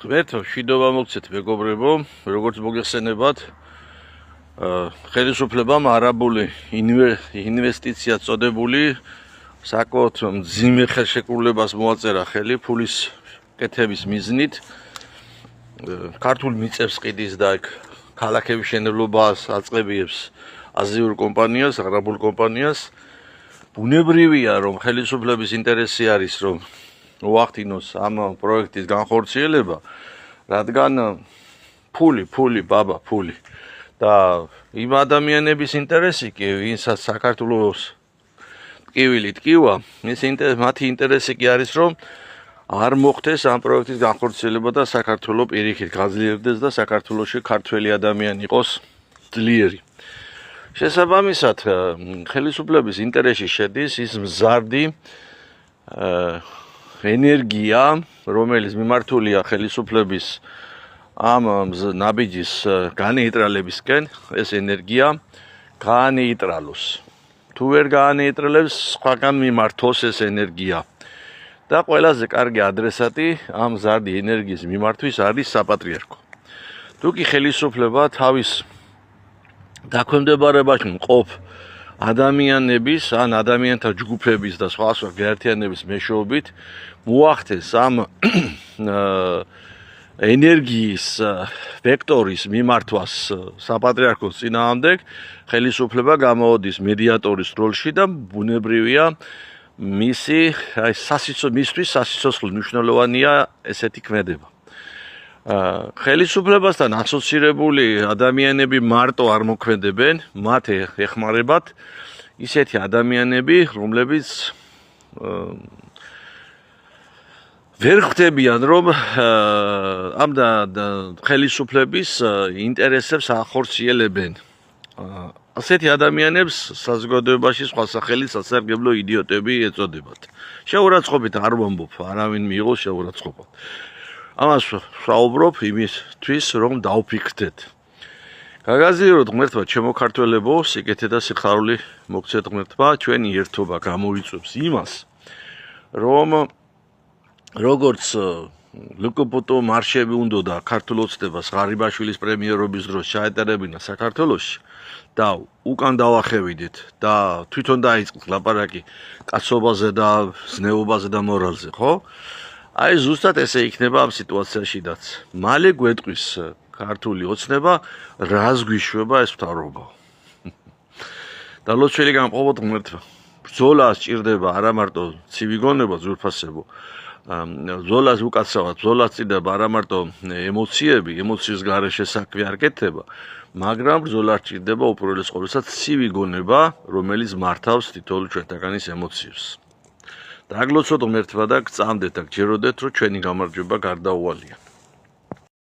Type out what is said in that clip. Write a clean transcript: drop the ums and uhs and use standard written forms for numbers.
ღმერთო, მშვიდობა მოგცეთ მეგობრებო, როგორც მოგეხსენებათ, ხელისუფლებამ არაბული ინვესტიცია წოდებული საკმაოდ მძიმე ხელშეკრულებას მოაწერა ხელი ფულის კეთების მიზნით. ქართულ მიწებს ყიდის და იქ ქალაქების მშენებლობას აწყებიებს აზიურ კომპანიას, არაბულ კომპანიას. ბუნებრივია, რომ ხელისუფლების ინტერესი არის, რომ მოახდინოს ამ პროექტის განხორციელება, რადგან ფული და იმ ადამიანების ინტერესი კი, ვინცაც საქართველოს ტკივილი ტკივა, მათი ინტერესი კი არის, რომ არ მოხდეს ამ პროექტის განხორციელება და საქართველო პირიქით გაძლიერდეს და საქართველოში ქართველი ადამიანი იყოს ძლიერი. შესაბამისად, ხელისუფლების ინტერესში შედის ის მზარდი ენერგია, რომელიც მიმართულია ხელისუფლების ამ ნაბიჯის განეიტრალებისკენ, ეს ენერგია გაანეიტრალოს. თუ ვერ გაანეიტრალებს, სხვაგან მიმართოს ეს ენერგია. და ყველაზე კარგი ადრესატი ამ მზარდი ენერგიის მიმართვის არის საპატრიარქო. თუ კი ხელისუფლება თავის დაქვემდებარებაში მყოფ ადამიანების, ან ადამიანთა ჯგუფების და სხვა გაერთიანების მეშვეობით მოახდენს ამ ენერგიის ვექტორის მიმართვას საპატრიარქოს წინააღმდეგ, ხელისუფლება გამოვადის მედიატორის როლში და ბუნებრივია მისთვის სასიცოცხლო მნიშვნელოვანია ესეთი ქმედება. ხელისუფლებასთან ასოცირებული ადამიანები მარტო არ მოქმედებენ, მათ ეხმარებათ ისეთი ადამიანები, რომლებიც ვერ ხვდებიან, რომ ამ ხელისუფლების ინტერესებს ახორციელებენ. ასეთი ადამიანებს საზოგადოებაში სხვა სახელით სასარგებლო იდიოტები ეწოდებათ. შეურაცხყოფით არ ვამბობ, არავინ მიიღოს შეურაცხყოფა. ამას ვსაუბრობ იმისთვის, რომ დავფიქრდეთ. გაგაზიაროთ ღმერთმა, ჩემო ქართველებო, სიკეთე და სიხარული მოგცეთ ღმერთმა, ჩვენი ერთობა გამოიწვევს იმას, რომ როგორც ლუკოპოტო მარშები უნდოდა ქართულ ოცნებას ღარიბაშვილის პრემიერობის დროს ჩაეტარებინა საქართველოში და უკან დავახევიდეთ და თვითონ დაიწყეთ ლაპარაკი კაცობაზე და ზნეობაზე და მორალზე, ხო? აი ზუსტად ესე იქნება ამ სიტუაციაშიდაც. მალე გვეტყვის ქართული ოცნება, რას გვიშვება ეს მთავრობა. და ლოცველი გამყობოთ ღმერთმა. ბრძოლა სჭირდება არა მარტო ცივი გონება, ძვირფასებო. ბრძოლას უკაცრავად, ბრძოლას სჭირდება არა მარტო ემოციები, ემოციის გარეშე საქმე არ კეთდება, მაგრამ ბრძოლა სჭირდება უპირველეს ყოვლისა ცივი გონება, რომელიც მართავს თითოეულ ჩვენთაგანის ემოციებს. დაგლოცოთ ღმერთმა და გწამდეთ და გჯეროდეთ, რომ ჩვენი გამარჯვება გარდაუვალია.